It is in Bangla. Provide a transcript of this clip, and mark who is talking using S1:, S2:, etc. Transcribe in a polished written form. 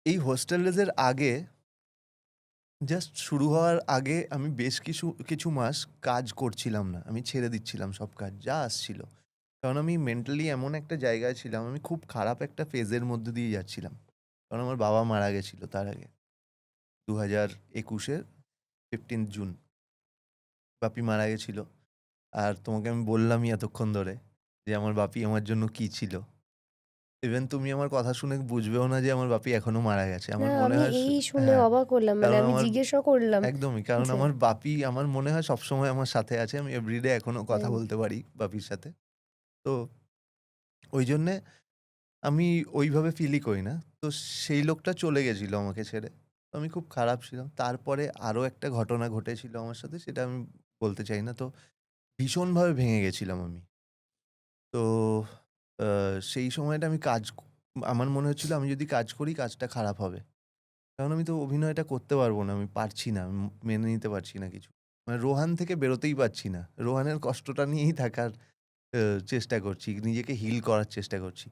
S1: এই হোস্টেল ডেজের আগে জাস্ট শুরু হওয়ার আগে আমি বেশ কিছু কিছু মাস কাজ করছিলাম না। আমি ছেড়ে দিচ্ছিলাম সব কাজ, যা আসছিল। কারণ আমি মেন্টালি এমন একটা জায়গায় ছিলাম, আমি খুব খারাপ একটা ফেজের মধ্যে দিয়ে যাচ্ছিলাম। কারণ আমার বাবা মারা গেছিল তার আগে। ২০২১ এর 15th জুন বাপি মারা গেছিল। আর তোমাকে আমি বললামই এতক্ষণ ধরে যে আমার বাপি আমার জন্য কি ছিল। ইভেন তুমি আমার কথা শুনে বুঝবেও না যে আমার বাপি এখনো মারা গেছে।
S2: না,
S1: আমার মনে
S2: আমি
S1: হয়
S2: এই শুনে
S1: হ্যাঁ,
S2: অবাক হলাম। মানে
S1: কারণ
S2: আমি
S1: আমার
S2: জিজ্ঞাসা করলাম
S1: একদমই। কারণ
S2: যে
S1: আমার বাপি আমার মনে হয় সবসময় আমার সাথে আছে। আমি এভরিডে এখনো কথা
S2: হ্যাঁ,
S1: বলতে পারি বাপির সাথে। তো ঐজন্যে আমি ওইভাবে ফিলই করি না। তো সেই লোকটা চলে গেছিল আমাকে ছেড়ে। তো আমি খুব খারাপ ছিলাম। তারপরে আরো একটা ঘটনা ঘটেছিল আমার সাথে, সেটা আমি বলতে চাই না। তো ভীষণভাবে ভেঙে গেছিলাম আমি। তো আ সেই সময়টা আমি আমার মনে হচ্ছিল আমি যদি কাজ করি কাজটা খারাপ হবে। কারণ আমি তো অভিনয়টা করতে পারব না। আমি পারছি না। মেনে নিতে পারছি না কিছু। মানে রোহান থেকে বেরোতেই পারছি না। রোহানের কষ্টটা নিয়েই থাকার চেষ্টা করছি। নিজেকে হিল করার চেষ্টা করছি।